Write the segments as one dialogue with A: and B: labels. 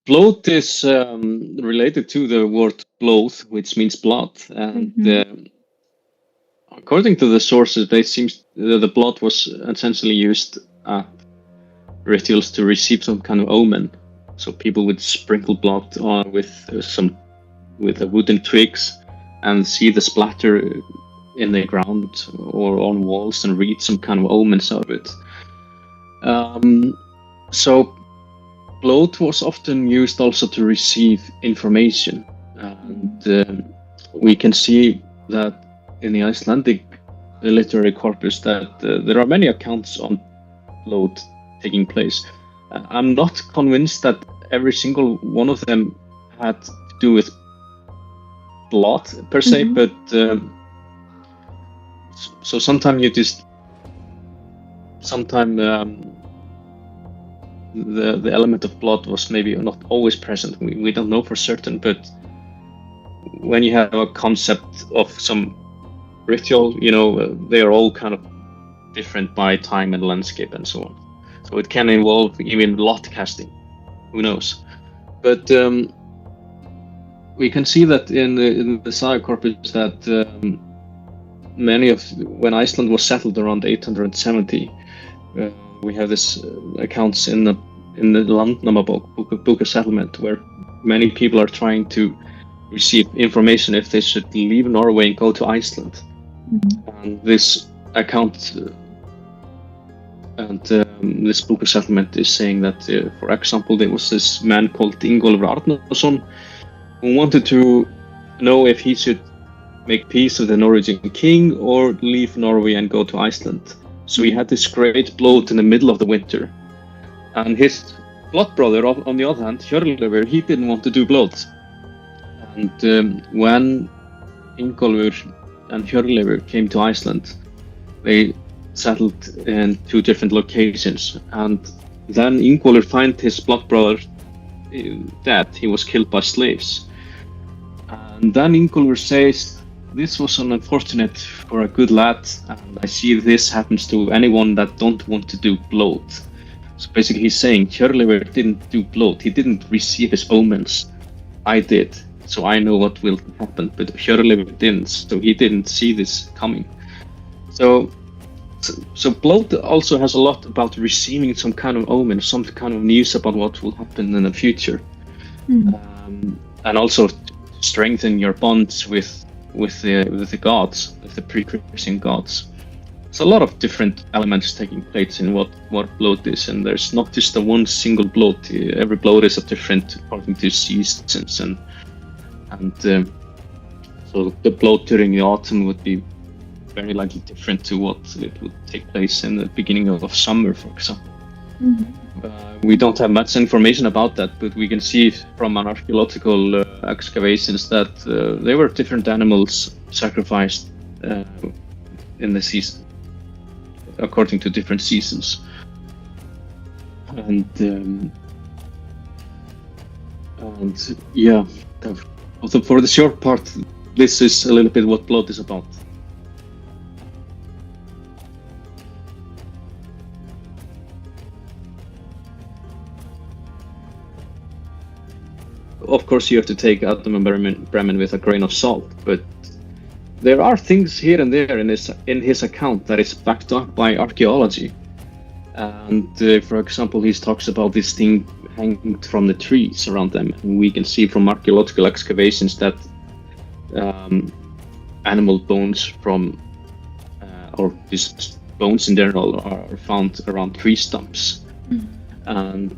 A: Blood is related to the word blood, which means blood, and according to the sources, they seems the blood was essentially used at rituals to receive some kind of omen. So people would sprinkle blood on with wooden twigs and see the splatter in the ground or on walls and read some kind of omens out of it. So blood was often used also to receive information, and we can see that in the Icelandic literary corpus that there are many accounts on blood taking place. I'm not convinced that every single one of them had to do with blood per se, but so sometimes the element of blood was maybe not always present. We don't know for certain, but when you have a concept of some ritual, they are all kind of different by time and landscape and so on. So it can involve even lot casting. Who knows? But we can see that in the saga corpus that when Iceland was settled around 870, we have this accounts in the Landnama book of settlement, where many people are trying to receive information if they should leave Norway and go to Iceland. And this account and this book of settlement is saying that, for example, there was this man called Ingólfur Arnarson who wanted to know if he should make peace with the Norwegian king or leave Norway and go to Iceland. So he had this great bloat in the middle of the winter, and his blood brother, on the other hand, Hjörleifur, he didn't want to do bloat. And when Ingólfur and Hjörleifur came to Iceland, they settled in two different locations, and then Ingólfur found his blood brother dead. He was killed by slaves, and then Ingólfur says, "This was unfortunate for a good lad, and I see this happens to anyone that don't want to do bloat." So basically he's saying Hjörleifur didn't do bloat, he didn't receive his omens. I did, so I know what will happen, but Hjörleifur didn't, so he didn't see this coming. So bloat also has a lot about receiving some kind of omen, some kind of news about what will happen in the future, and also strengthen your bonds with the gods, with the pre-Christian gods. So a lot of different elements taking place in what bloat is, and there's not just the one single bloat. Every bloat is a different according to seasons, and so the bloat during the autumn would be very likely different to what it would take place in the beginning of summer, for example. We don't have much information about that, but we can see from an archaeological excavations that there were different animals sacrificed in the season, according to different seasons. And yeah, for the short part, this is a little bit what bloat is about. Of course, you have to take Adam and Bremen with a grain of salt, but there are things here and there in his account that is backed up by archaeology. And for example, he talks about this thing hanging from the trees around them, and we can see from archaeological excavations that animal bones from or just bones in general are found around tree stumps. And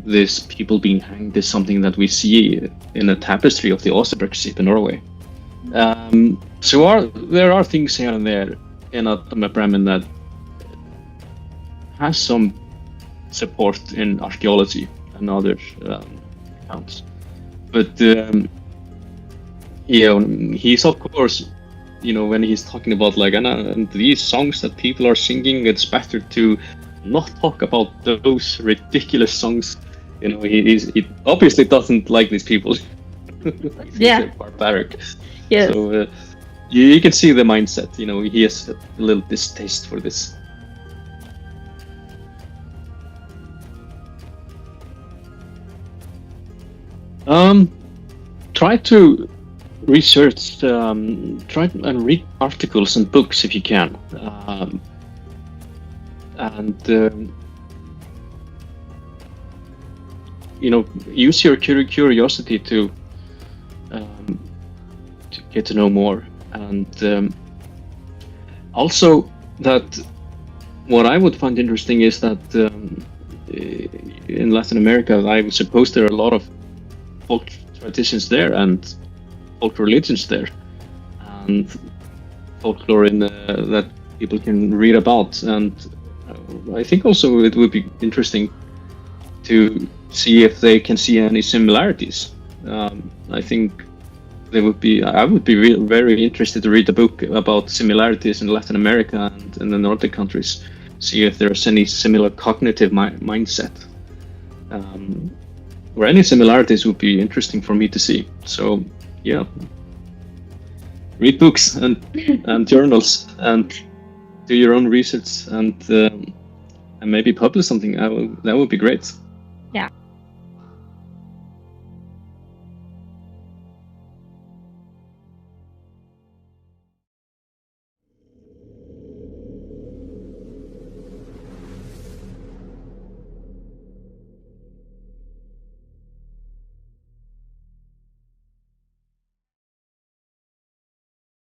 A: this people being hanged is something that we see in a tapestry of the Oseberg ship in Norway. So there are things here and there in Bremen that has some support in archaeology and other accounts. But he's of course, when he's talking about and these songs that people are singing, it's better to not talk about those ridiculous songs. He obviously doesn't like these people.
B: Yeah.
A: Barbaric.
B: Yes.
A: So you can see the mindset. He has a little distaste for this. Try to research, try and read articles and books if you can, and use your curiosity to get to know more. And also, that what I would find interesting is that in Latin America, I suppose there are a lot of folk traditions there and folk religions there, and folklore that people can read about. And I think also it would be interesting to see if they can see any similarities. I think I would be very interested to read a book about similarities in Latin America and in the Nordic countries, see if there's any similar cognitive mindset. Or any similarities would be interesting for me to see. So yeah, read books and journals and do your own research and maybe publish something. That would be great.
B: Yeah.